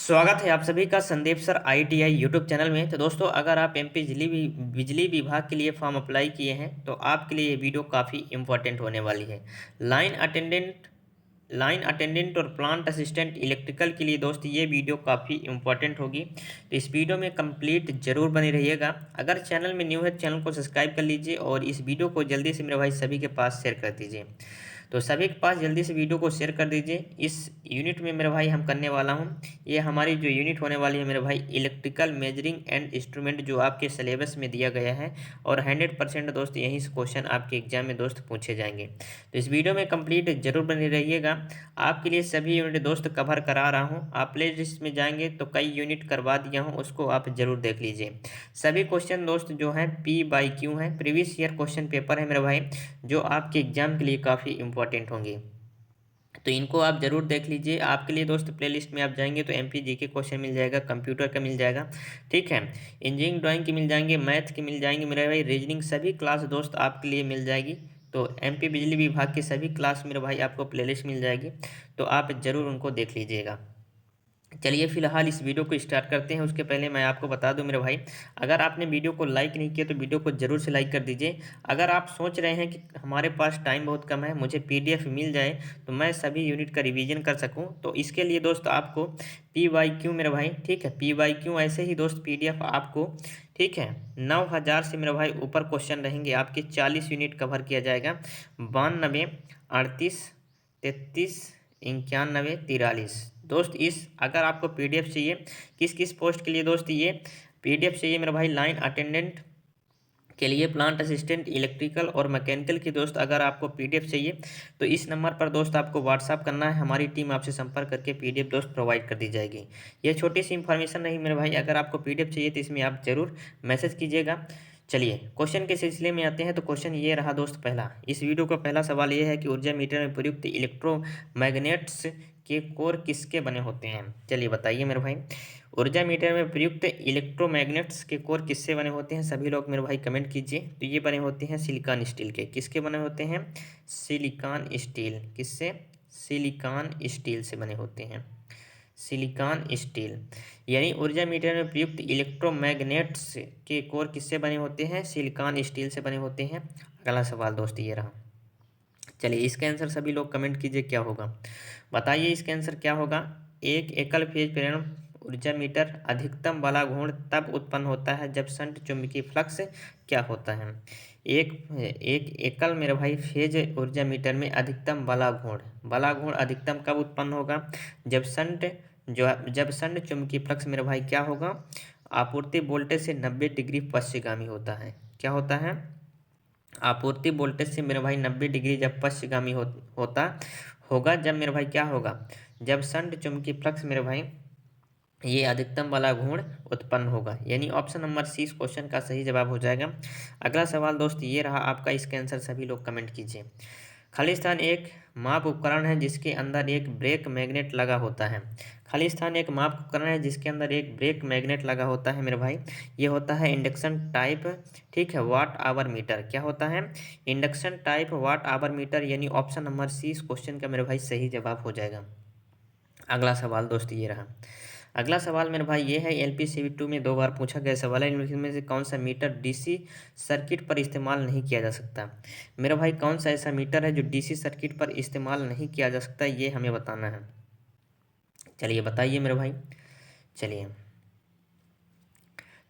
स्वागत है आप सभी का Sandeep sir ITI YouTube channel में। तो दोस्तों, अगर आप एमपी बिजली विभाग के लिए फॉर्म अप्लाई किए हैं तो आपके लिए ये वीडियो काफ़ी इम्पोर्टेंट होने वाली है। लाइन अटेंडेंट लाइन अटेंडेंट और प्लांट असिस्टेंट इलेक्ट्रिकल के लिए दोस्त ये वीडियो काफ़ी इंपॉर्टेंट होगी। तो इस वीडियो में कंप्लीट जरूर बनी रहिएगा। अगर चैनल में न्यू है तो चैनल को सब्सक्राइब कर लीजिए और इस वीडियो को जल्दी से मेरे भाई सभी के पास शेयर कर दीजिए। तो सभी के पास जल्दी से वीडियो को शेयर कर दीजिए। इस यूनिट में मेरे भाई हम करने वाला हूँ, ये हमारी जो यूनिट होने वाली है मेरे भाई, इलेक्ट्रिकल मेजरिंग एंड इंस्ट्रूमेंट, जो आपके सिलेबस में दिया गया है और 100% दोस्त यहीं से क्वेश्चन आपके एग्जाम में दोस्त पूछे जाएंगे। तो इस वीडियो में कंप्लीट जरूर बने रहिएगा। आपके लिए सभी यूनिट दोस्त कवर करा रहा हूँ। आप प्ले लिस्ट में जाएंगे तो कई यूनिट करवा दिया हूँ, उसको आप जरूर देख लीजिए। सभी क्वेश्चन दोस्त जो है P/Q है, प्रीवियस ईयर क्वेश्चन पेपर है मेरे भाई, जो आपके एग्जाम के लिए काफ़ी इंपॉर्टेंट होंगे। तो इनको आप जरूर देख लीजिए। आपके लिए दोस्त प्लेलिस्ट में आप जाएंगे तो एमपीजी के क्वेश्चन मिल जाएगा, कंप्यूटर का मिल जाएगा, ठीक है, इंजीनियरिंग ड्राइंग की मिल जाएंगे, मैथ की मिल जाएंगे मेरे भाई, रीजनिंग सभी क्लास दोस्त आपके लिए मिल जाएगी। तो एमपी बिजली विभाग की सभी क्लास मेरे भाई आपको प्लेलिस्ट मिल जाएगी, तो आप ज़रूर उनको देख लीजिएगा। चलिए फिलहाल इस वीडियो को स्टार्ट करते हैं। उसके पहले मैं आपको बता दूं मेरे भाई, अगर आपने वीडियो को लाइक नहीं किया तो वीडियो को जरूर से लाइक कर दीजिए। अगर आप सोच रहे हैं कि हमारे पास टाइम बहुत कम है, मुझे पीडीएफ मिल जाए तो मैं सभी यूनिट का रिवीजन कर सकूं, तो इसके लिए दोस्त आपको P/Q मेरे भाई, ठीक है, P/Q ऐसे ही दोस्त पीडीएफ आपको, ठीक है, 9,000 से मेरे भाई ऊपर क्वेश्चन रहेंगे आपके, 40 यूनिट कवर किया जाएगा। 92, 38, 33, 91, 43 दोस्त। इस अगर आपको पीडीएफ चाहिए, किस किस पोस्ट के लिए दोस्त ये पीडीएफ चाहिए मेरे भाई, लाइन अटेंडेंट के लिए, प्लांट असिस्टेंट इलेक्ट्रिकल और मैकेनिकल की दोस्त, अगर आपको पीडीएफ चाहिए तो इस नंबर पर दोस्त आपको व्हाट्सअप करना है, हमारी टीम आपसे संपर्क करके पीडीएफ दोस्त प्रोवाइड कर दी जाएगी। ये छोटी सी इन्फॉर्मेशन नहीं मेरे भाई, अगर आपको पीडीएफ चाहिए तो इसमें आप जरूर मैसेज कीजिएगा। चलिए क्वेश्चन के सिलसिले में आते हैं। तो क्वेश्चन ये रहा दोस्त पहला, इस वीडियो का पहला सवाल ये है कि ऊर्जा मीटर में प्रयुक्त इलेक्ट्रोमैग्नेट्स के कोर किसके बने होते हैं। चलिए बताइए मेरे भाई, ऊर्जा मीटर में प्रयुक्त इलेक्ट्रोमैग्नेट्स के कोर किससे बने होते हैं। सभी लोग मेरे भाई कमेंट कीजिए। तो ये बने होते हैं सिलिकॉन स्टील के। किसके बने होते हैं? Silicon steel. किससे? सिलिकॉन स्टील से बने होते हैं, सिलिकॉन स्टील। यानी ऊर्जा मीटर में प्रयुक्त इलेक्ट्रोमैग्नेट्स के कोर किससे बने होते हैं? सिलिकॉन स्टील से बने होते हैं। अगला सवाल दोस्त ये रहा। चलिए इसका आंसर सभी लोग कमेंट कीजिए क्या होगा, बताइए इसका आंसर क्या होगा। एक एकल फेज प्रेरण ऊर्जा मीटर अधिकतम बला घूर्ण तब उत्पन्न होता है जब शंट चुंबकीय फ्लक्स क्या होता है। एक एक एकल मेरे भाई फेज ऊर्जा मीटर में अधिकतम बला घूर्ण अधिकतम कब उत्पन्न होगा? जब शंट चुंबकीय फ्लक्स मेरे भाई क्या होगा? आपूर्ति वोल्टेज से 90 डिग्री पश्चिमगामी होता है। क्या होता है? आपूर्ति वोल्टेज से मेरे भाई 90 डिग्री जब पश्चिमगामी होता होगा, जब मेरे भाई क्या होगा? जब शंट चुंबकीय फ्लक्स मेरे भाई ये अधिकतम वाला घूर्ण उत्पन्न होगा। यानी ऑप्शन नंबर सी इस क्वेश्चन का सही जवाब हो जाएगा। अगला सवाल दोस्त ये रहा आपका, इसका आंसर सभी लोग कमेंट कीजिए। खालिस्तान एक माप उपकरण है जिसके अंदर एक ब्रेक मैग्नेट लगा होता है। खालिस्तान एक माप उपकरण है जिसके अंदर एक ब्रेक मैग्नेट लगा होता है मेरे भाई, ये होता है इंडक्शन टाइप, ठीक है, वाट आवर मीटर। क्या होता है? Induction type watt hour meter. यानी ऑप्शन नंबर सी इस क्वेश्चन का मेरे भाई सही जवाब हो जाएगा। अगला सवाल दोस्त ये रहा। अगला सवाल मेरे भाई ये है, LPCV 2 में 2 बार पूछा गया सवाल है, इनमें से कौन सा मीटर डीसी सर्किट पर इस्तेमाल नहीं किया जा सकता। मेरा भाई कौन सा ऐसा मीटर है जो डीसी सर्किट पर इस्तेमाल नहीं किया जा सकता, ये हमें बताना है। चलिए बताइए मेरे भाई। चलिए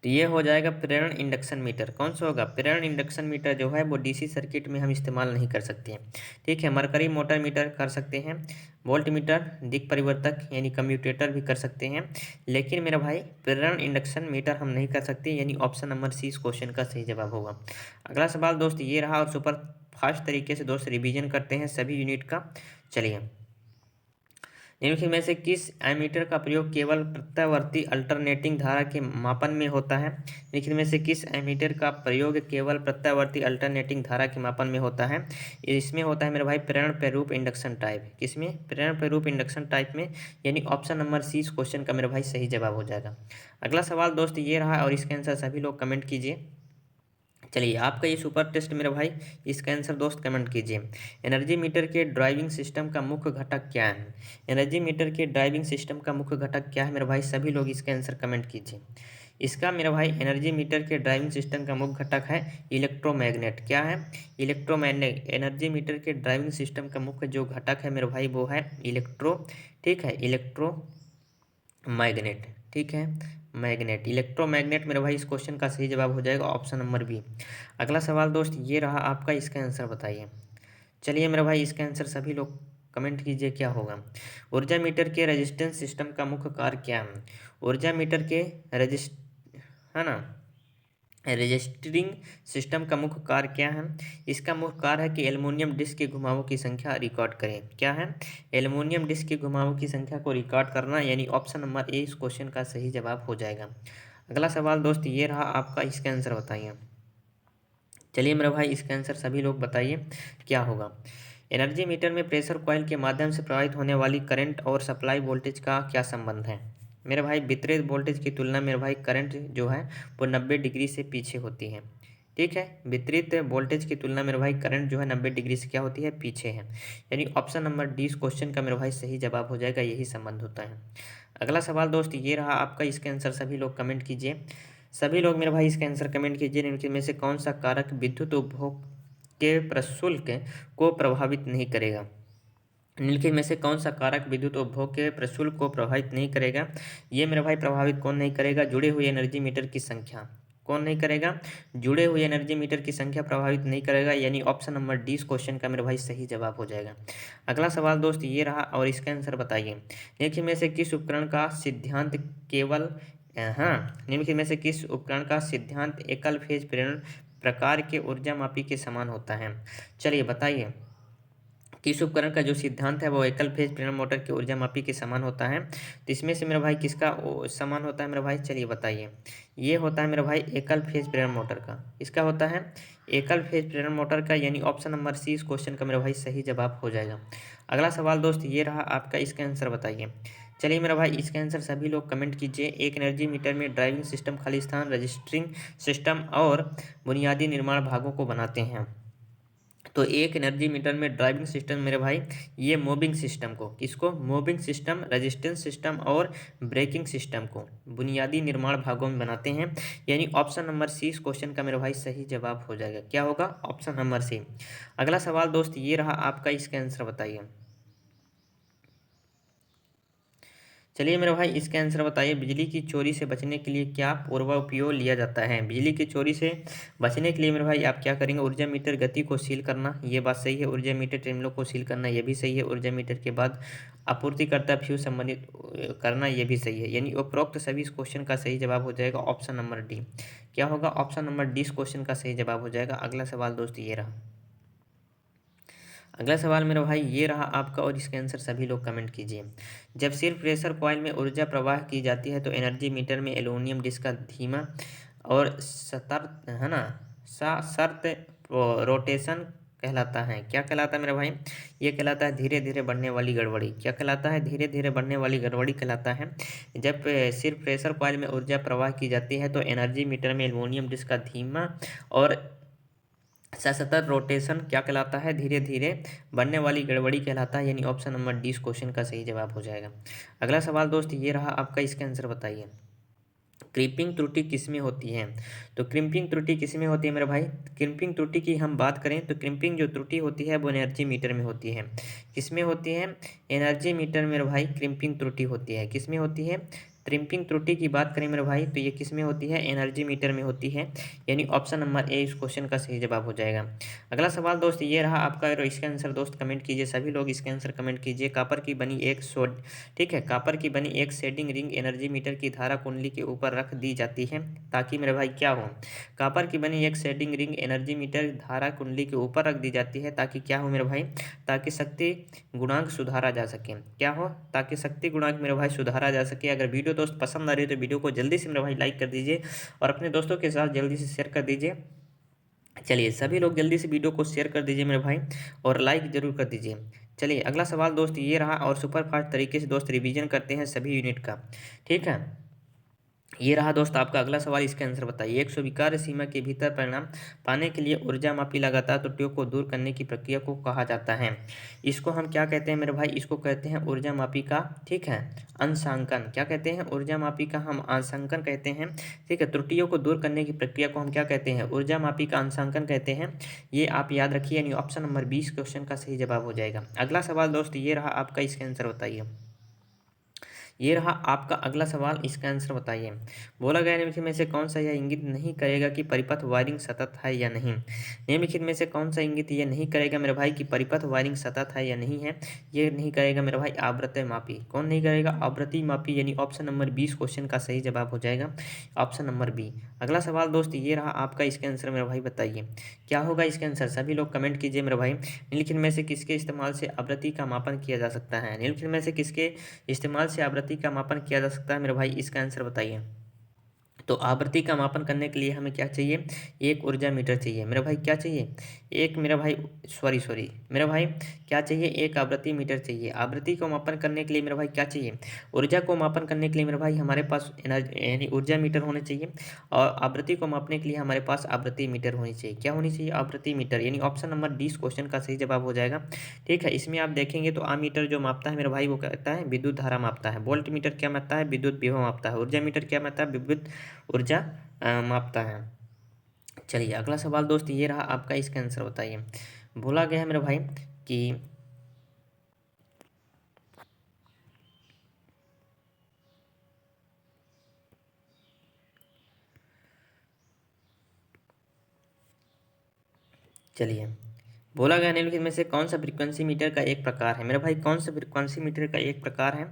तो ये हो जाएगा प्रेरण इंडक्शन मीटर। कौन सा होगा? प्रेरण इंडक्शन मीटर जो है वो डीसी सर्किट में हम इस्तेमाल नहीं कर सकते हैं, ठीक है। मरकरी मोटर मीटर कर सकते हैं, वोल्ट मीटर, दिक् परिवर्तक यानी कम्यूटेटर भी कर सकते हैं, लेकिन मेरा भाई प्रेरण इंडक्शन मीटर हम नहीं कर सकते। यानी ऑप्शन नंबर सी इस क्वेश्चन का सही जवाब होगा। अगला सवाल दोस्त ये रहा, और सुपर फास्ट तरीके से दोस्त रिवीजन करते हैं सभी यूनिट का। चलिए, निम्नलिखित में से किस एमीटर का प्रयोग केवल प्रत्यावर्ती अल्टरनेटिंग धारा के मापन में होता है? निम्नलिखित में से किस एमीटर का प्रयोग केवल प्रत्यावर्ती अल्टरनेटिंग धारा के मापन में होता है? इसमें होता है मेरे भाई प्रेरण प्रारूप इंडक्शन टाइप। किसमें? प्रेरण प्रारूप इंडक्शन टाइप में। यानी ऑप्शन नंबर सी इस क्वेश्चन का मेरे भाई सही जवाब हो जाएगा। अगला सवाल दोस्त ये रहा, और इसके आंसर सभी लोग कमेंट कीजिए। चलिए आपका ये सुपर टेस्ट मेरे भाई, इसका आंसर दोस्त कमेंट कीजिए। एनर्जी मीटर के ड्राइविंग सिस्टम का मुख्य घटक क्या है? एनर्जी मीटर के ड्राइविंग सिस्टम का मुख्य घटक क्या है मेरे भाई? सभी लोग इसका आंसर कमेंट कीजिए। इसका मेरे भाई एनर्जी मीटर के ड्राइविंग सिस्टम का मुख्य घटक है इलेक्ट्रोमैग्नेट। क्या है? इलेक्ट्रोमैग्नेट। एनर्जी मीटर के ड्राइविंग सिस्टम का मुख्य जो घटक है मेरे भाई वो है इलेक्ट्रो, ठीक है, इलेक्ट्रो मैग्नेट, ठीक है, मैग्नेट, इलेक्ट्रोमैग्नेट मेरे भाई। इस क्वेश्चन का सही जवाब हो जाएगा ऑप्शन नंबर बी। अगला सवाल दोस्त ये रहा आपका, इसका आंसर बताइए। चलिए मेरे भाई इसका आंसर सभी लोग कमेंट कीजिए क्या होगा। ऊर्जा मीटर के रेजिस्टेंस सिस्टम का मुख्य कार्य क्या है? ऊर्जा मीटर के रजिस्ट है ना, रजिस्टरिंग सिस्टम का मुख्य कार्य क्या है? इसका मुख्य कार्य है कि एल्युमिनियम डिस्क के घुमावों की संख्या रिकॉर्ड करें। क्या है? एल्युमिनियम डिस्क के घुमावों की संख्या को रिकॉर्ड करना, यानी ऑप्शन नंबर ए इस क्वेश्चन का सही जवाब हो जाएगा। अगला सवाल दोस्त ये रहा आपका, इसका आंसर बताइए। चलिए मेरा भाई इसका आंसर सभी लोग बताइए क्या होगा। एनर्जी मीटर में प्रेशर कॉइल के माध्यम से प्रवाहित होने वाली करंट और सप्लाई वोल्टेज का क्या संबंध है? मेरे भाई वितरित वोल्टेज की तुलना में मेरे भाई करंट जो है वो 90 डिग्री से पीछे होती है। ठीक है, वितरित वोल्टेज की तुलना में मेरे भाई करंट जो है 90 डिग्री से क्या होती है? पीछे है। यानी ऑप्शन नंबर डी इस क्वेश्चन का मेरे भाई सही जवाब हो जाएगा, यही संबंध होता है। अगला सवाल दोस्त ये रहा आपका, इसका आंसर सभी लोग कमेंट कीजिए। सभी लोग मेरे भाई इसका आंसर कमेंट कीजिए। निम्नलिखित में से कौन सा कारक विद्युत उपभोग के प्रशुल्क को प्रभावित नहीं करेगा? निम्नलिखित में से कौन सा कारक विद्युत उपभोग के प्रशुल्क को प्रभावित नहीं करेगा? ये मेरे भाई प्रभावित कौन नहीं करेगा? जुड़े हुए एनर्जी मीटर की संख्या। कौन नहीं करेगा? जुड़े हुए एनर्जी मीटर की संख्या प्रभावित नहीं करेगा, यानी ऑप्शन नंबर डी इस क्वेश्चन का मेरे भाई सही जवाब हो जाएगा। अगला सवाल दोस्त ये रहा और इसका आंसर बताइए। निम्नलिखित में से किस उपकरण का सिद्धांत केवल हाँ, निम्नलिखित में से किस उपकरण का सिद्धांत एकल फेज प्रेरण प्रकार के ऊर्जा मापी के समान होता है? चलिए बताइए किस उपकरण का जो सिद्धांत है वो एकल फेज प्रेरण मोटर की ऊर्जा मापी के समान होता है? तो इसमें से मेरा भाई किसका समान होता है मेरा भाई? चलिए बताइए। ये होता है मेरा भाई एकल फेज प्रेरण मोटर का। इसका होता है एकल फेज प्रेरण मोटर का, यानी ऑप्शन नंबर सी इस क्वेश्चन का मेरा भाई सही जवाब हो जाएगा। अगला सवाल दोस्त ये रहा आपका, इसका आंसर बताइए। चलिए मेरा भाई इसका आंसर सभी लोग कमेंट कीजिए। एक एनर्जी मीटर में ड्राइविंग सिस्टम, खाली स्थान, रजिस्टरिंग सिस्टम और बुनियादी निर्माण भागों को बनाते हैं। तो एक एनर्जी मीटर में ड्राइविंग सिस्टम मेरे भाई, ये मूविंग सिस्टम को, किसको? मूविंग सिस्टम, रेजिस्टेंस सिस्टम और ब्रेकिंग सिस्टम को बुनियादी निर्माण भागों में बनाते हैं, यानी ऑप्शन नंबर सी इस क्वेश्चन का मेरे भाई सही जवाब हो जाएगा। क्या होगा? Option number C. अगला सवाल दोस्त ये रहा आपका, इसका आंसर बताइए। चलिए मेरे भाई इसका आंसर बताइए। बिजली की चोरी से बचने के लिए क्या पूर्वाउपाय लिया जाता है? बिजली की चोरी से बचने के लिए मेरे भाई आप क्या करेंगे? ऊर्जा मीटर गति को सील करना, ये बात सही है। ऊर्जा मीटर टर्मिनलों को सील करना, ये भी सही है। ऊर्जा मीटर के बाद आपूर्तिकर्ता फ्यूज संबंधित करना, ये भी सही है। यानी उपरोक्त सभी इस क्वेश्चन का सही जवाब हो जाएगा ऑप्शन नंबर डी। क्या होगा? ऑप्शन नंबर डी इस क्वेश्चन का सही जवाब हो जाएगा। अगला सवाल दोस्त ये रहा। अगला सवाल मेरा भाई ये रहा आपका और इसके आंसर सभी लोग कमेंट कीजिए। जब सिर्फ प्रेशर कॉइल में ऊर्जा प्रवाह की जाती है तो एनर्जी मीटर में एल्युमिनियम डिस्क का धीमा और सतर्क है ना सशर्त रोटेशन कहलाता है। क्या कहलाता है मेरा भाई? ये कहलाता है धीरे धीरे बढ़ने वाली गड़बड़ी। क्या कहलाता है? धीरे धीरे बढ़ने वाली गड़बड़ी कहलाता है। जब सिर्फ प्रेशर कॉइल में ऊर्जा प्रवाह की जाती है तो एनर्जी मीटर में एल्युमिनियम डिस्क का धीमा और सतत रोटेशन क्या कहलाता है? धीरे धीरे बढ़ने वाली गड़बड़ी कहलाता है, यानी ऑप्शन नंबर डी इस क्वेश्चन का सही जवाब हो जाएगा। अगला सवाल दोस्त ये रहा आपका, इसका आंसर बताइए। क्रीपिंग त्रुटि किसमें होती है? तो क्रिम्पिंग त्रुटि किसमें होती है मेरे भाई? क्रिम्पिंग त्रुटि की हम बात करें तो क्रिम्पिंग जो त्रुटि होती है वो एनर्जी मीटर में होती है। किसमें होती है? एनर्जी मीटर में मेरे भाई क्रिम्पिंग त्रुटि होती है। किसमें होती है? क्रिम्पिंग त्रुटि की बात करें मेरे भाई तो ये किसमें होती है? एनर्जी मीटर में होती है, यानी ऑप्शन नंबर ए इस क्वेश्चन का सही जवाब हो जाएगा। अगला सवाल दोस्त ये रहा आपका और इसका आंसर दोस्त कमेंट कीजिए। सभी लोग इसके आंसर कमेंट कीजिए। कापर की बनी एक सोड ठीक है, कापर की बनी एक शेडिंग रिंग एनर्जी मीटर की धारा कुंडली के ऊपर रख दी जाती है ताकि मेरे भाई क्या हो? कापर की बनी एक शेडिंग रिंग एनर्जी मीटर धारा कुंडली के ऊपर रख दी जाती है ताकि क्या हो मेरे भाई? ताकि शक्ति गुणांक सुधारा जा सके। क्या हो? ताकि शक्ति गुणांक मेरे भाई सुधारा जा सके। अगर वीडियो दोस्त पसंद आ रही है तो वीडियो को जल्दी से मेरे भाई लाइक कर दीजिए और अपने दोस्तों के साथ जल्दी से शेयर कर दीजिए। चलिए सभी लोग जल्दी से वीडियो को शेयर कर दीजिए मेरे भाई और लाइक जरूर कर दीजिए। चलिए अगला सवाल दोस्त ये रहा और सुपर फास्ट तरीके से दोस्त रिवीजन करते हैं सभी यूनिट का। ठीक है, ये रहा दोस्त आपका अगला सवाल, इसका आंसर बताइए। एक स्वीकार्य सीमा के भीतर परिणाम पाने के लिए ऊर्जा मापी लगातार त्रुटियों को दूर करने की प्रक्रिया को कहा जाता है। इसको हम क्या कहते हैं मेरे भाई? इसको कहते हैं ऊर्जा मापी का, ठीक है, अंशांकन। क्या कहते हैं? ऊर्जा मापी का हम अंशांकन कहते हैं, ठीक है। त्रुटियों को दूर करने की प्रक्रिया को हम क्या कहते हैं? ऊर्जा मापी का अंशांकन कहते हैं। ये आप याद रखिए, यानी ऑप्शन नंबर 20 क्वेश्चन का सही जवाब हो जाएगा। अगला सवाल दोस्त ये रहा आपका, इसका आंसर बताइए। ये रहा आपका अगला सवाल, इसका आंसर बताइए। बोला गया निम्नलिखित में से कौन सा यह इंगित नहीं करेगा कि परिपथ वायरिंग सतत है या नहीं? निम्नलिखित में से कौन सा इंगित ये नहीं करेगा मेरे भाई कि परिपथ वायरिंग सतत है या नहीं है? ये नहीं करेगा मेरे भाई आवृत्ति मापी। कौन नहीं करेगा? आवृत्ति मापी, यानी ऑप्शन नंबर 20 क्वेश्चन का सही जवाब हो जाएगा, ऑप्शन नंबर बी। अगला सवाल दोस्त ये रहा आपका, इसका आंसर मेरे भाई बताइए। क्या होगा इसका आंसर? सभी लोग कमेंट कीजिए मेरे भाई। निम्नलिखित में से किसके इस्तेमाल से आवृत्ति का मापन किया जा सकता है? निम्नलिखित में से किसके इस्तेमाल से आवृत्ति का मापन किया जा सकता है मेरे भाई? इसका आंसर बताइए। तो आवृत्ति का मापन करने के लिए हमें क्या चाहिए? एक ऊर्जा मीटर चाहिए मेरे भाई। क्या चाहिए? एक मेरा भाई, सॉरी मेरा भाई, क्या चाहिए? एक आवृत्ति मीटर चाहिए। आवृत्ति को मापन करने के लिए मेरे भाई क्या चाहिए? ऊर्जा को मापन करने के लिए मेरे भाई हमारे पास एनर्जी यानी ऊर्जा मीटर होने चाहिए, और आवृत्ति को मापने के लिए हमारे पास आवृत्ति मीटर होनी चाहिए। क्या होनी चाहिए? आवृत्ति मीटर, यानी ऑप्शन नंबर 20 क्वेश्चन का सही जवाब हो जाएगा, ठीक है। इसमें आप देखेंगे तो आमीटर जो मापता है मेरे भाई वो कहता है विद्युत धारा मापता है। वोल्ट मीटर क्या मापता है? विद्युत विभव मापता है। ऊर्जा मीटर क्या मापता है? विद्युत ऊर्जा मापता है। चलिए अगला सवाल दोस्त ये रहा आपका, इसका आंसर बताइए। बोला गया है मेरे भाई कि चलिए, बोला गया निम्नलिखित में से कौन सा फ्रीक्वेंसी मीटर का एक प्रकार है? मेरे भाई कौन सा फ्रीक्वेंसी मीटर का एक प्रकार है?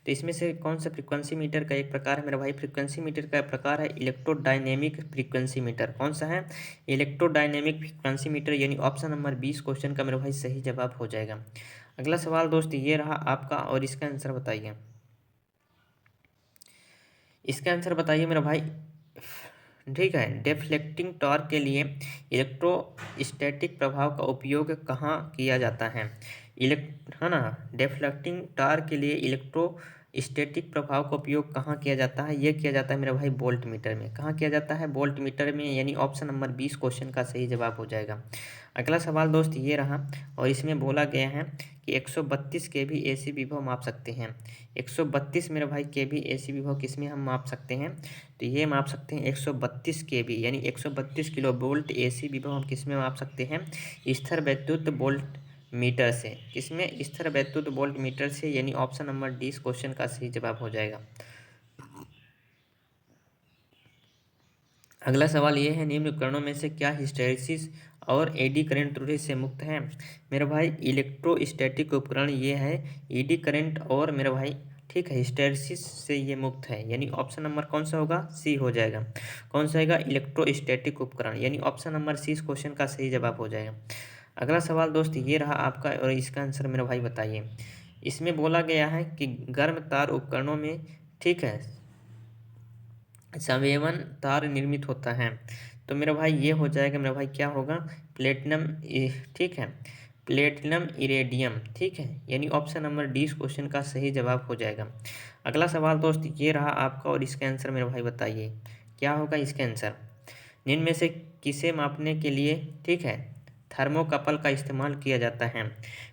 तो इसमें से कौन सा फ्रीक्वेंसी मीटर का एक प्रकार है मेरे भाई? फ्रीक्वेंसी मीटर का प्रकार है इलेक्ट्रोडायनेमिक फ्रीक्वेंसी मीटर। कौन सा है? इलेक्ट्रोडायनेमिक फ्रीक्वेंसी मीटर, यानी ऑप्शन नंबर 20 क्वेश्चन का मेरे भाई सही जवाब हो जाएगा। अगला सवाल दोस्त ये रहा आपका, और इसका आंसर बताइए। इसका आंसर बताइए मेरा भाई, ठीक है। डिफ्लेक्टिंग टॉर्क के लिए इलेक्ट्रोस्टैटिक प्रभाव का उपयोग कहाँ किया जाता है? है ना, डिफ्लेक्टिंग टॉर्क के लिए इलेक्ट्रोस्टैटिक प्रभाव का उपयोग कहाँ किया जाता है? ये किया जाता है मेरा भाई वोल्ट मीटर में। कहाँ किया जाता है? वोल्ट मीटर में, यानी ऑप्शन नंबर 20 क्वेश्चन का सही जवाब हो जाएगा। अगला सवाल दोस्त ये रहा, और इसमें बोला गया है कि 132 केवी एसी विभव माप सकते हैं। 132 मेरे भाई केवी एसी विभव किस में हम माप सकते हैं? तो ये माप सकते हैं 132 केवी, यानी 132 किलो वोल्ट एसी विभव हम किस में माप सकते हैं? स्थिर वैद्युत वोल्ट मीटर से। किसमें? स्थिर वैद्युत वोल्ट मीटर से, यानी ऑप्शन नंबर 20 क्वेश्चन का सही जवाब हो जाएगा। अगला सवाल ये है, निम्न उपकरणों में से क्या हिस्टैरिसीस और एडी करंट त्रुटि से मुक्त है? मेरे भाई इलेक्ट्रोस्टैटिक उपकरण ये है, एडी करंट और मेरे भाई, ठीक है, हिस्टैरिसीस से ये मुक्त है, यानी ऑप्शन नंबर कौन सा होगा? सी हो जाएगा। कौन सा होगा? इलेक्ट्रोस्टैटिक उपकरण, यानी ऑप्शन नंबर 30 क्वेश्चन का सही जवाब हो जाएगा। अगला सवाल दोस्त ये रहा आपका, और इसका आंसर मेरे भाई बताइए। इसमें बोला गया है कि गर्म तार उपकरणों में, ठीक है, संवेवन तार निर्मित होता है। तो मेरा भाई ये हो जाएगा मेरा भाई, क्या होगा? प्लेटिनम, ठीक है, प्लेटिनम इरेडियम, ठीक है, यानी ऑप्शन नंबर 20 क्वेश्चन का सही जवाब हो जाएगा। अगला सवाल दोस्त ये रहा आपका, और इसका आंसर मेरा भाई बताइए। क्या होगा इसका आंसर? निम्न में से किसे मापने के लिए, ठीक है, थर्मोकपल का इस्तेमाल किया जाता है?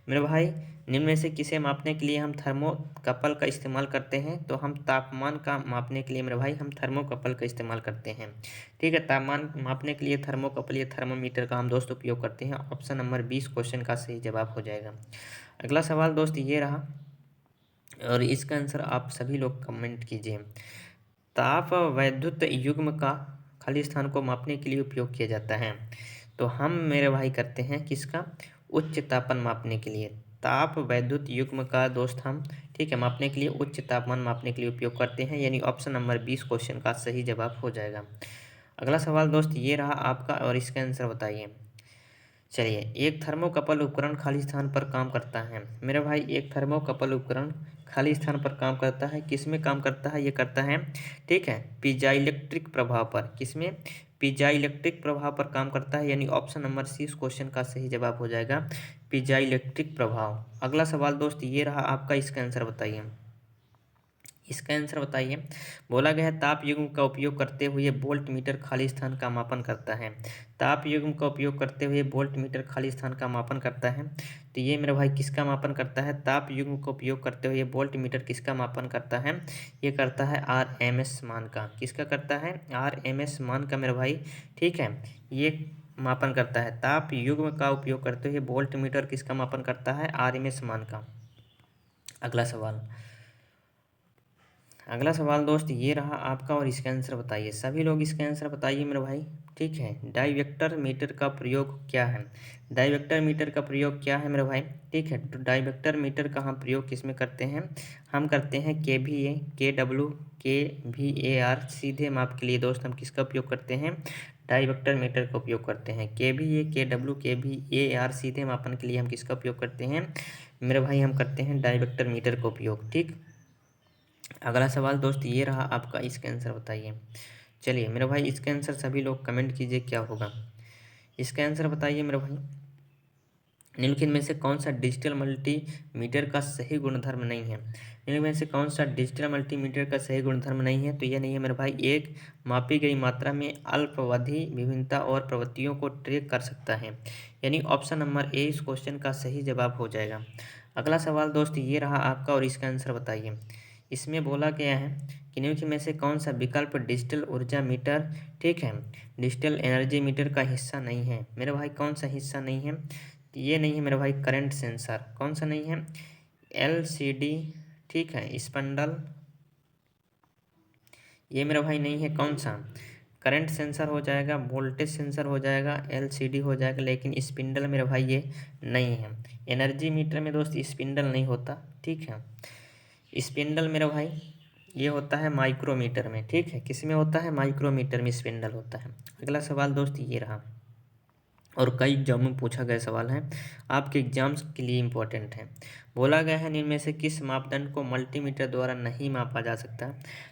मेरे भाई निम्न में से किसे मापने के लिए हम थर्मोकपल का इस्तेमाल करते हैं? तो हम तापमान का मापने के लिए मेरे भाई हम थर्मोकपल का इस्तेमाल करते हैं, ठीक है। तापमान मापने के लिए थर्मोकपल या थर्मोमीटर का हम दोस्त उपयोग करते हैं। ऑप्शन नंबर 20 क्वेश्चन का सही जवाब हो जाएगा। अगला सवाल दोस्त ये रहा, और इसका आंसर आप सभी लोग कमेंट कीजिए। ताप वैद्युत युग्म का खाली स्थान को मापने के लिए उपयोग किया जाता है। तो हम मेरे भाई करते हैं किसका? उच्च तापमान मापने के लिए। ताप वैद्युत युग्म का दोस्त हम, ठीक है, मापने के लिए उच्च तापमान मापने के लिए उपयोग करते हैं, यानी ऑप्शन नंबर 20 क्वेश्चन का सही जवाब हो जाएगा। अगला सवाल दोस्त ये रहा आपका, और इसका आंसर बताइए। चलिए, एक थर्मोकपल उपकरण खाली स्थान पर काम करता है। मेरे भाई एक थर्मोकपल उपकरण खाली स्थान पर काम करता है। किसमें काम करता है? ये करता है, ठीक है, पीजाइलेक्ट्रिक प्रभाव पर। किसमें? पीजाइलेक्ट्रिक प्रभाव पर काम करता है, यानी ऑप्शन नंबर 30 क्वेश्चन का सही जवाब हो जाएगा, पीजाइलेक्ट्रिक प्रभाव। अगला सवाल दोस्त ये रहा आपका, इसका आंसर बताइए। इसका आंसर बताइए। बोला गया है ताप युग्म का उपयोग करते हुए वोल्ट मीटर खाली स्थान का मापन करता है। ताप युग्म का उपयोग करते हुए वोल्ट मीटर खाली स्थान का मापन करता है। तो ये मेरा भाई किसका मापन करता है? ताप युग्म का उपयोग करते हुए वोल्ट मीटर किसका मापन करता है? ये करता है RMS मान का। किसका करता है? RMS मान का मेरा भाई। ठीक है, ये मापन करता है। ताप युग्म का उपयोग करते हुए वोल्ट मीटर किसका मापन करता है? RMS मान का। अगला सवाल, अगला सवाल दोस्त ये रहा आपका, और इसका आंसर बताइए। सभी लोग इसका आंसर बताइए मेरे भाई। ठीक है, डाइवेक्टर मीटर का प्रयोग क्या है? डाइवेक्टर मीटर का प्रयोग क्या है मेरे भाई? ठीक है, तो डाइवेक्टर मीटर का हम प्रयोग किस में करते हैं? हम करते हैं KVA, KW, kVAR सीधे माप के लिए दोस्त हम किसका उपयोग करते हैं? डाइवेक्टर मीटर का उपयोग करते हैं। KVA, KW, kVAR सीधे मापन के लिए हम किसका उपयोग करते हैं मेरे भाई? हम करते हैं डाइवेक्टर मीटर का उपयोग। ठीक, अगला सवाल दोस्त ये रहा आपका, इसका आंसर बताइए। चलिए मेरे भाई, इसका आंसर सभी लोग कमेंट कीजिए क्या होगा। इसका आंसर बताइए मेरे भाई। निम्नलिखित में से कौन सा डिजिटल मल्टीमीटर का सही गुणधर्म नहीं है? निम्नलिखित में से कौन सा डिजिटल मल्टीमीटर का सही गुणधर्म नहीं है? तो यह नहीं है मेरे भाई। एक, मापी गई मात्रा में अल्पावधि विभिन्नता और प्रवृत्तियों को ट्रैक कर सकता है। यानी ऑप्शन नंबर ए इस क्वेश्चन का सही जवाब हो जाएगा। अगला सवाल दोस्त ये रहा आपका, और इसका आंसर बताइए। इसमें बोला गया है कि निम्नलिखित में से कौन सा विकल्प डिजिटल ऊर्जा मीटर, ठीक है, डिजिटल एनर्जी मीटर का हिस्सा नहीं है? मेरे भाई कौन सा हिस्सा नहीं है? तो ये नहीं है मेरे भाई करंट सेंसर। कौन सा नहीं है? LCD, ठीक है, स्पंडल, ये मेरा भाई नहीं है। कौन सा? करंट सेंसर हो जाएगा, वोल्टेज सेंसर हो जाएगा, LCD हो जाएगा, लेकिन स्पिंडल मेरा भाई ये नहीं है। एनर्जी मीटर में दोस्त स्पिंडल नहीं होता। ठीक है, स्पिंडल मेरा भाई ये होता है माइक्रोमीटर में। ठीक है, किस में होता है? माइक्रोमीटर में स्पिंडल होता है। अगला सवाल दोस्त ये रहा, और कई एग्जाम में पूछा गया सवाल है, आपके एग्जाम्स के लिए इम्पोर्टेंट है। बोला गया है निम्न में से किस मापदंड को मल्टीमीटर द्वारा नहीं मापा जा सकता?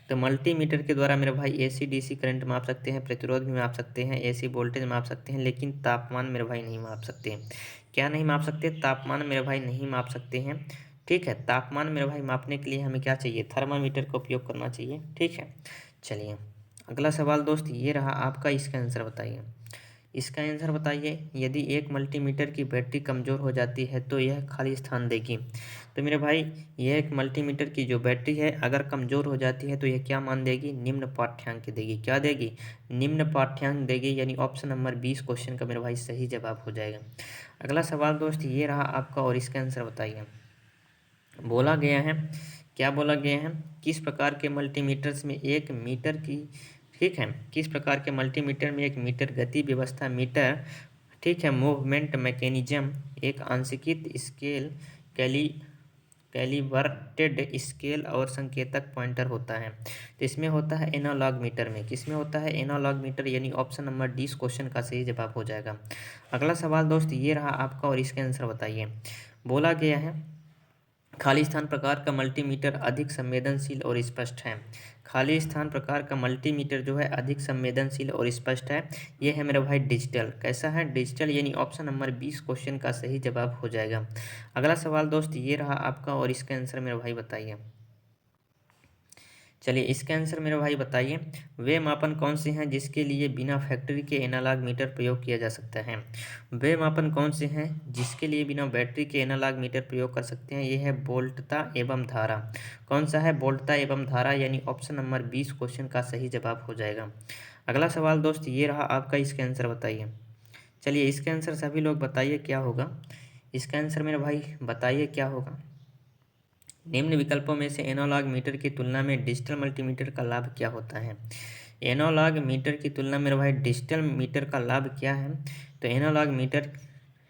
तो मल्टीमीटर के द्वारा मेरे भाई AC DC करंट माप सकते हैं, प्रतिरोध भी माप सकते हैं, AC वोल्टेज माप सकते हैं, लेकिन तापमान मेरे भाई नहीं माप सकते। क्या नहीं माप सकते? तापमान मेरे भाई नहीं माप सकते हैं। ठीक है, तापमान मेरे भाई मापने के लिए हमें क्या चाहिए? थर्मामीटर का उपयोग करना चाहिए। ठीक है, चलिए अगला सवाल दोस्त ये रहा आपका, इसका आंसर बताइए। इसका आंसर बताइए। यदि एक मल्टीमीटर की बैटरी कमज़ोर हो जाती है तो यह खाली स्थान देगी। तो मेरे भाई, यह एक मल्टीमीटर की जो बैटरी है अगर कमज़ोर हो जाती है तो यह क्या मान देगी? निम्न पाठ्यांक देगी। क्या देगी? निम्न पाठ्यांक देगी। यानी ऑप्शन नंबर 20 क्वेश्चन का मेरे भाई सही जवाब हो जाएगा। अगला सवाल दोस्त ये रहा आपका, और इसका आंसर बताइए। बोला गया है, क्या बोला गया है? किस प्रकार के मल्टीमीटर्स में एक मीटर की, ठीक है, किस प्रकार के मल्टीमीटर में एक मीटर गति व्यवस्था मीटर, ठीक है, मूवमेंट मैकेनिज्म, एक आंशिकित स्केल, कैली कैलिबर्टेड स्केल और संकेतक पॉइंटर होता है? तो इसमें होता है एनालॉग मीटर में। किसमें होता है? Analog meter. यानी ऑप्शन नंबर 20 क्वेश्चन का सही जवाब हो जाएगा। अगला सवाल दोस्त ये रहा आपका, और इसका आंसर बताइए। बोला गया है खाली स्थान प्रकार का मल्टीमीटर अधिक संवेदनशील और स्पष्ट है। खाली स्थान प्रकार का मल्टीमीटर जो है अधिक संवेदनशील और स्पष्ट है। ये है मेरा भाई डिजिटल। कैसा है? डिजिटल। यानी ऑप्शन नंबर 20 क्वेश्चन का सही जवाब हो जाएगा। अगला सवाल दोस्त ये रहा आपका, और इसका आंसर मेरा भाई बताइए। चलिए इसका आंसर मेरे भाई बताइए। वे मापन कौन से हैं जिसके लिए बिना फैक्ट्री के एनालॉग मीटर प्रयोग किया जा सकता है? वे मापन कौन से हैं जिसके लिए बिना बैटरी के एनालॉग मीटर प्रयोग कर सकते हैं? ये है वोल्टता एवं धारा। कौन सा है? वोल्टता एवं धारा। यानी ऑप्शन नंबर 20 क्वेश्चन का सही जवाब हो जाएगा। अगला सवाल दोस्त ये रहा आपका, इसका आंसर बताइए। चलिए इसका आंसर सभी लोग बताइए क्या होगा। इसका आंसर मेरे भाई बताइए क्या होगा। निम्न विकल्पों में से एनालॉग मीटर की तुलना में डिजिटल मल्टीमीटर का लाभ क्या होता है? एनालॉग मीटर की तुलना में भाई डिजिटल मीटर का लाभ क्या है? तो एनालॉग मीटर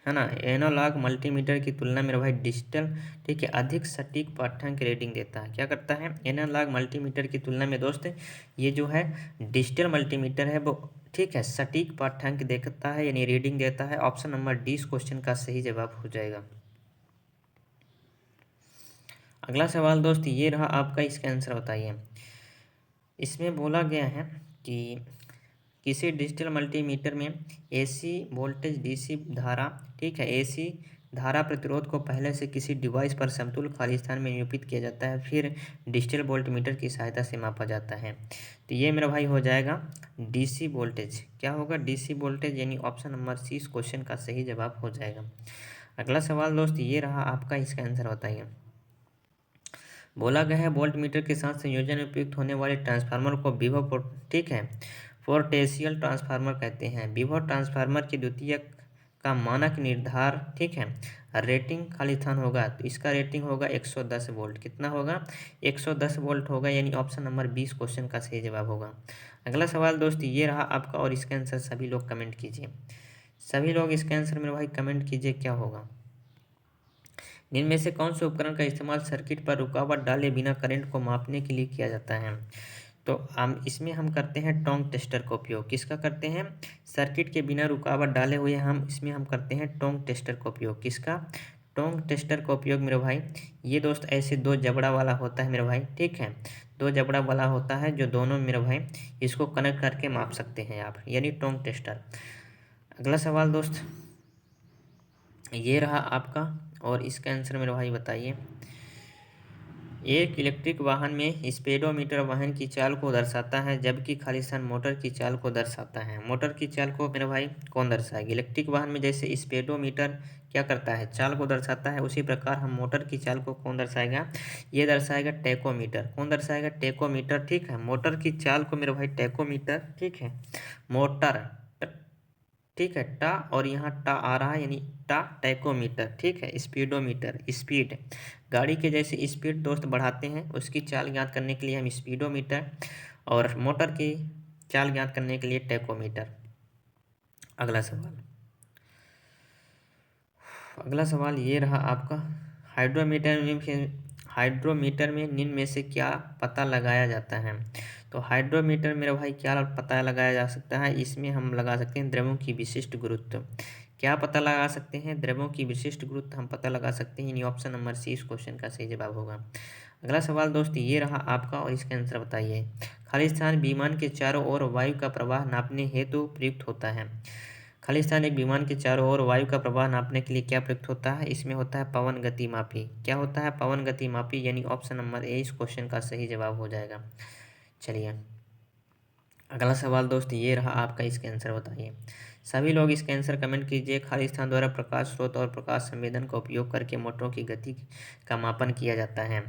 है ना, एनालॉग मल्टीमीटर की तुलना में भाई डिजिटल, ठीक है, अधिक सटीक पाठ्यांक रीडिंग देता है। क्या करता है? एनालॉग मल्टीमीटर की तुलना में दोस्त ये जो है डिजिटल मल्टीमीटर है वो, ठीक है, सटीक पाठ्यांक देखता है, यानी रीडिंग देता है। ऑप्शन नंबर 20 क्वेश्चन का सही जवाब हो जाएगा। अगला सवाल दोस्त ये रहा आपका, इसका आंसर बताइए। इसमें बोला गया है कि किसी डिजिटल मल्टीमीटर में AC वोल्टेज, DC धारा, ठीक है, AC धारा प्रतिरोध को पहले से किसी डिवाइस पर समतुल्य खाली स्थान में निरूपित किया जाता है, फिर डिजिटल वोल्टमीटर की सहायता से मापा जाता है। तो ये मेरा भाई हो जाएगा डीसी वोल्टेज। क्या होगा? डीसी वोल्टेज, यानी ऑप्शन नंबर सी इस क्वेश्चन का सही जवाब हो जाएगा। अगला सवाल दोस्त ये रहा आपका, इसका आंसर बताइए। बोला गया है वोल्टमीटर के साथ संयोजन में उपयुक्त होने वाले ट्रांसफार्मर को विभव, ठीक है, पोटेंशियल ट्रांसफार्मर कहते हैं। विभव ट्रांसफार्मर की द्वितीयक का मानक निर्धार, ठीक है, रेटिंग खाली स्थान होगा, तो इसका रेटिंग होगा 110 वोल्ट। कितना होगा? 110 वोल्ट होगा, यानी ऑप्शन नंबर 20 क्वेश्चन का सही जवाब होगा। अगला सवाल दोस्त ये रहा आपका, और इसका आंसर सभी लोग कमेंट कीजिए। सभी लोग इसका आंसर मेरे भाई कमेंट कीजिए, क्या होगा? निम्न में से कौन से उपकरण का इस्तेमाल सर्किट पर रुकावट डाले बिना करंट को मापने के लिए किया जाता है? तो हम करते हैं टोंग टेस्टर का उपयोग। किसका करते हैं? सर्किट के बिना रुकावट डाले हुए हम करते हैं टोंग टेस्टर का उपयोग। किसका? टोंग टेस्टर का उपयोग मेरे भाई, ये दोस्त ऐसे दो जबड़ा वाला होता है मेरे भाई, ठीक है, दो जबड़ा वाला होता है, जो दोनों मेरे भाई इसको कनेक्ट करके माप सकते हैं आप, यानी टोंग टेस्टर। अगला सवाल दोस्त ये रहा आपका, और इसका आंसर मेरे भाई बताइए। एक इलेक्ट्रिक वाहन में स्पीडोमीटर वाहन की चाल को दर्शाता है, जबकि खाली स्थान मोटर की चाल को दर्शाता है। मोटर की चाल को मेरे भाई कौन दर्शाएगा? इलेक्ट्रिक वाहन में जैसे स्पीडोमीटर क्या करता है? चाल को दर्शाता है, उसी प्रकार हम मोटर की चाल को कौन दर्शाएगा? ये दर्शाएगा टेकोमीटर। कौन दर्शाएगा? टेकोमीटर, ठीक है। मोटर की चाल को मेरे भाई टेकोमीटर, ठीक है, मोटर, ठीक है, टा और यहाँ टा आ रहा है, यानी टा टैकोमीटर, ठीक है। स्पीडोमीटर, स्पीड, गाड़ी के जैसे स्पीड दोस्त बढ़ाते हैं, उसकी चाल ज्ञात करने के लिए हम स्पीडोमीटर, और मोटर की चाल ज्ञात करने के लिए टैकोमीटर। अगला सवाल, अगला सवाल ये रहा आपका, हाइड्रोमीटर में निम्न में से क्या पता लगाया जाता है? तो हाइड्रोमीटर मेरे भाई क्या पता लगाया जा सकता है? इसमें हम लगा सकते हैं द्रव्यों की विशिष्ट गुरुत्व। क्या पता लगा सकते हैं? द्रव्यों की विशिष्ट गुरुत्व हम पता लगा सकते हैं, यानी ऑप्शन नंबर सी इस क्वेश्चन का सही जवाब होगा। अगला सवाल दोस्त ये रहा आपका, और इसका आंसर बताइए। खाली स्थान विमान के चारों ओर वायु का प्रवाह नापने हेतु प्रयुक्त होता है। खाली स्थान एक विमान के चारों ओर वायु का प्रवाह नापने के लिए क्या प्रयुक्त होता है? इसमें होता है पवन गति मापी। क्या होता है? पवन गति मापी, यानी ऑप्शन नंबर ए इस क्वेश्चन का सही जवाब हो जाएगा। चलिए अगला सवाल दोस्त ये रहा आपका, इसके आंसर बताइए। सभी लोग इसके आंसर कमेंट कीजिए। खाली स्थान द्वारा प्रकाश स्रोत और प्रकाश संवेदन का उपयोग करके मोटरों की गति का मापन किया जाता है।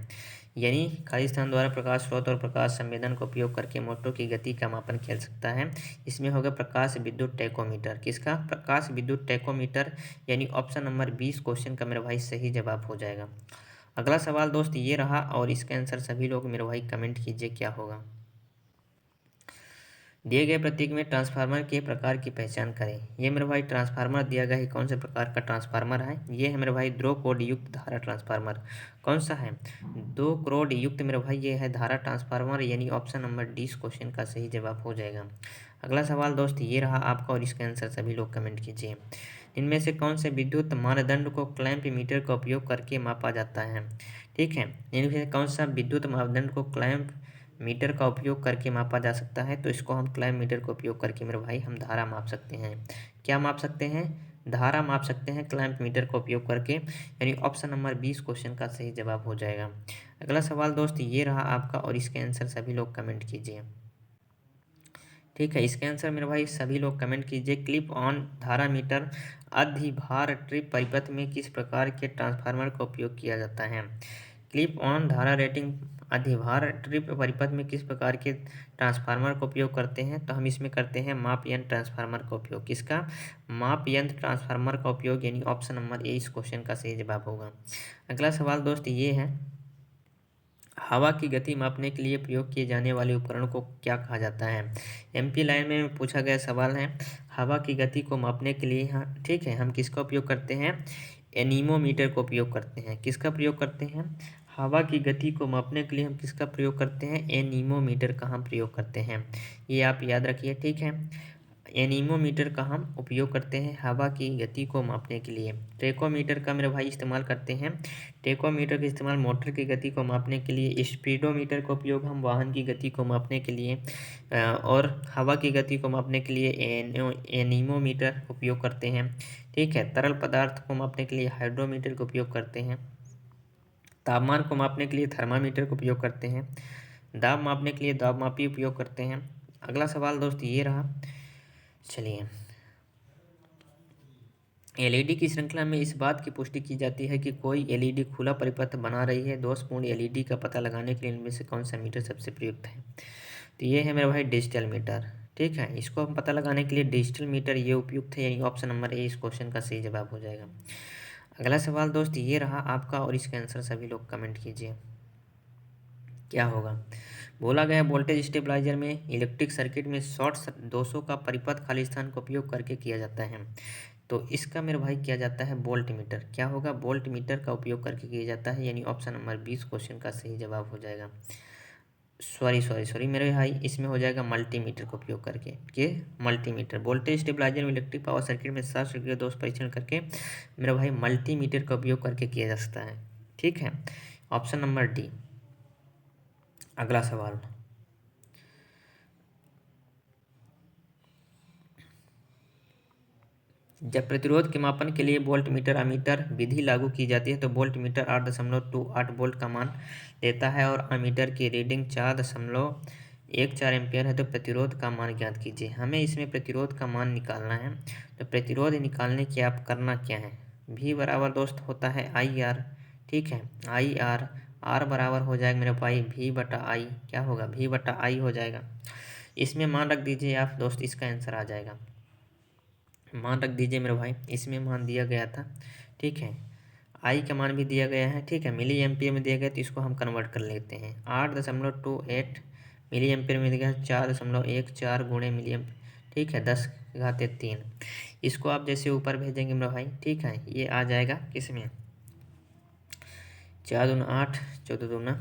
यानी खाली स्थान द्वारा प्रकाश स्रोत और प्रकाश संवेदन का उपयोग करके मोटरों की गति का मापन किया जा सकता है। इसमें होगा प्रकाश विद्युत टैकोमीटर। किसका? प्रकाश विद्युत टैकोमीटर, यानी ऑप्शन नंबर 20 क्वेश्चन का मेरे भाई सही जवाब हो जाएगा। अगला सवाल दोस्त ये रहा, और इसका आंसर सभी लोग मेरे भाई कमेंट कीजिए, क्या होगा? दिए गए प्रतीक में ट्रांसफार्मर के प्रकार की पहचान करें। ये मेरे भाई ट्रांसफार्मर दिया गया है, कौन से प्रकार का ट्रांसफार्मर है? ये है मेरे भाई ध्रुव कोड युक्त धारा ट्रांसफार्मर। कौन सा है? दो क्रोड युक्त मेरे भाई ये है धारा ट्रांसफार्मर, यानी ऑप्शन नंबर डी इस क्वेश्चन का सही जवाब हो जाएगा। अगला सवाल दोस्त ये रहा आपका, और इसका आंसर सभी लोग कमेंट कीजिए। इनमें से कौन से विद्युत मानदंड को क्लैंप मीटर का उपयोग करके मापा जाता है? ठीक है, इनमें से कौन सा विद्युत मापदंड को क्लैंप मीटर का उपयोग करके मापा जा सकता है? तो इसको हम क्लैंप मीटर का उपयोग करके मेरे भाई हम धारा माप सकते हैं। क्या माप सकते हैं? धारा माप सकते हैं क्लैंप मीटर का उपयोग करके, यानी ऑप्शन नंबर 20 क्वेश्चन का सही जवाब हो जाएगा। अगला सवाल दोस्त ये रहा आपका, और इसके आंसर सभी लोग कमेंट कीजिए। ठीक है, इसके आंसर मेरे भाई सभी लोग कमेंट कीजिए। क्लिप ऑन धारा मीटर अधिभार ट्रिप परिपथ में किस प्रकार के ट्रांसफार्मर का उपयोग किया जाता है? क्लिप ऑन धारा रेटिंग अधिभार ट्रिप परिपथ में किस प्रकार के ट्रांसफार्मर का उपयोग करते हैं? तो हम इसमें करते हैं माप यंत्र ट्रांसफार्मर का उपयोग। किसका? माप यंत्र ट्रांसफार्मर का उपयोग, यानी ऑप्शन नंबर ए इस क्वेश्चन का सही जवाब होगा। अगला सवाल दोस्त ये है, हवा की गति मापने के लिए प्रयोग किए जाने वाले उपकरण को क्या कहा जाता है? एमपी लाइन में पूछा गया सवाल है। हवा की गति को मापने के लिए ठीक है, हम किसका उपयोग करते हैं? एनीमोमीटर का उपयोग करते हैं। किसका प्रयोग करते हैं? हवा की गति को मापने के लिए हम किसका प्रयोग करते हैं? एनीमोमीटर का हम प्रयोग करते हैं। ये आप याद रखिए, ठीक है। एनीमोमीटर का हम उपयोग करते हैं हवा की गति को मापने के लिए। टेकोमीटर का मेरे भाई इस्तेमाल करते हैं। टेकोमीटर का इस्तेमाल मोटर की गति को मापने के लिए। स्पीडोमीटर का उपयोग हम वाहन की गति को मापने के लिए और हवा की गति को मापने के लिए एनीमोमीटर उपयोग करते हैं। ठीक है। तरल पदार्थ को मापने के लिए हाइड्रोमीटर का उपयोग करते हैं। तापमान को मापने के लिए थर्मामीटर का उपयोग करते हैं। दाब मापने के लिए दाब मापी उपयोग करते हैं। अगला सवाल दोस्त ये रहा। चलिए, एलईडी की श्रृंखला में इस बात की पुष्टि की जाती है कि कोई एलईडी खुला परिपथ बना रही है। दोषपूर्ण एलईडी का पता लगाने के लिए इनमें से कौन सा मीटर सबसे प्रयुक्त है? तो ये है मेरा भाई डिजिटल मीटर। ठीक है, इसको हम पता लगाने के लिए डिजिटल मीटर ये उपयुक्त है, यानी ऑप्शन नंबर ए इस क्वेश्चन का सही जवाब हो जाएगा। अगला सवाल दोस्त ये रहा आपका, और इसका आंसर सभी लोग कमेंट कीजिए क्या होगा। बोला गया वोल्टेज स्टेबलाइजर में इलेक्ट्रिक सर्किट में शॉर्ट 200 का परिपथ खाली स्थान का उपयोग करके किया जाता है। तो इसका मेरे भाई किया जाता है वोल्ट मीटर। क्या होगा? वोल्ट मीटर का उपयोग करके किया जाता है, यानी ऑप्शन नंबर 20 क्वेश्चन का सही जवाब हो जाएगा। सॉरी मेरे भाई, इसमें हो जाएगा मल्टीमीटर का उपयोग करके। ये मल्टीमीटर वोल्टेज स्टेबलाइजर में इलेक्ट्रिक पावर सर्किट में शॉर्ट सर्किट का दोष परीक्षण करके मेरे भाई मल्टीमीटर का उपयोग करके किया जा सकता है। ठीक है, ऑप्शन नंबर डी। अगला सवाल, जब प्रतिरोध के मापन के लिए वोल्ट मीटर अमीटर विधि लागू की जाती है तो वोल्ट मीटर 8.28 वोल्ट का मान देता है और अमीटर की रीडिंग 4.14 एम्पियर है। तो प्रतिरोध का मान ज्ञात कीजिए। हमें इसमें प्रतिरोध का मान निकालना है। तो प्रतिरोध निकालने के आप करना क्या है, V बराबर दोस्त होता है IR। ठीक है, IR, R बराबर हो जाएगा मेरे भाई V/I। क्या होगा? V/I हो जाएगा। इसमें मान रख दीजिए आप दोस्त, इसका आंसर आ जाएगा। मान रख दीजिए मेरे भाई, इसमें मान दिया गया था। ठीक है, आई का मान भी दिया गया है। ठीक है, मिली एम्पियर में दिया गया, तो इसको हम कन्वर्ट कर लेते हैं। 8.28 मिली एम्पियर में दिया गया 4.14 गुणे मिली एम्पियर। ठीक है, 10⁻3। इसको आप जैसे ऊपर भेजेंगे मेरे भाई, ठीक है, ये आ जाएगा किसमें? 4 दूना 8, 14 दूना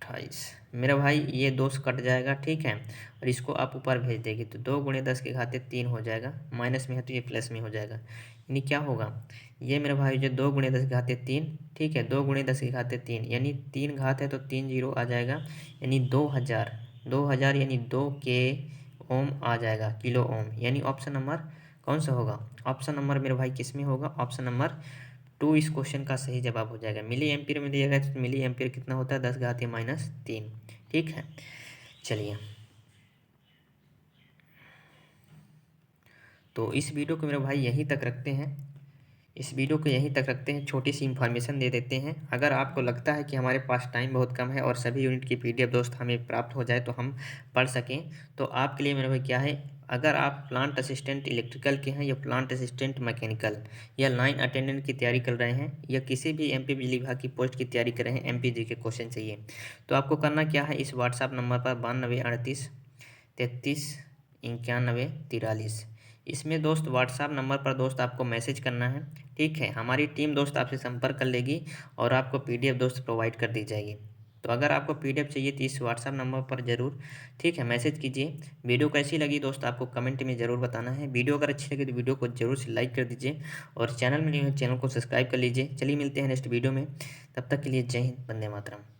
28 मेरा भाई, ये 2 से कट जाएगा। ठीक है, और इसको आप ऊपर भेज देंगे तो 2 गुणे 10⁻3 हो जाएगा। माइनस में है तो ये प्लस में हो जाएगा, यानी क्या होगा? ये मेरा भाई जो 2 गुणे 10⁻3, ठीक है, 2 गुणे 10⁻3 यानी 3 घात है तो 3 जीरो आ जाएगा, यानी 2000 यानी 2 के ओम आ जाएगा, किलो ओम। यानी ऑप्शन नंबर कौन सा होगा? ऑप्शन नंबर मेरे भाई किस में होगा? ऑप्शन नंबर 2 इस क्वेश्चन का सही जवाब हो जाएगा। मिली एम्पियर में दिया गया तो मिली एम्पियर कितना होता है? 10⁻3। ठीक है, चलिए, तो इस वीडियो को मेरे भाई यहीं तक रखते हैं। छोटी सी इन्फॉर्मेशन दे देते हैं। अगर आपको लगता है कि हमारे पास टाइम बहुत कम है और सभी यूनिट की PDF दोस्त हमें प्राप्त हो जाए तो हम पढ़ सकें, तो आपके लिए मेरे भाई क्या है, अगर आप प्लांट असिस्टेंट इलेक्ट्रिकल के हैं या प्लांट असिस्टेंट मैकेनिकल या लाइन अटेंडेंट की तैयारी कर रहे हैं या किसी भी MP बिजली विभाग की पोस्ट की तैयारी कर रहे हैं, MPG के क्वेश्चन चाहिए, तो आपको करना क्या है, इस व्हाट्सएप नंबर पर 9238339143, इसमें दोस्त व्हाट्सएप नंबर पर दोस्त आपको मैसेज करना है। ठीक है, हमारी टीम दोस्त आपसे संपर्क कर लेगी और आपको PDF दोस्त प्रोवाइड कर दी जाएगी। तो अगर आपको PDF चाहिए तो इस व्हाट्सएप नंबर पर ज़रूर, ठीक है, मैसेज कीजिए। वीडियो कैसी लगी दोस्त आपको कमेंट में ज़रूर बताना है। वीडियो अगर अच्छी लगी तो वीडियो को जरूर से लाइक कर दीजिए और चैनल में नहीं हो चैनल को सब्सक्राइब कर लीजिए। चलिए मिलते हैं नेक्स्ट वीडियो में, तब तक के लिए जय हिंद, वंदे मातरम।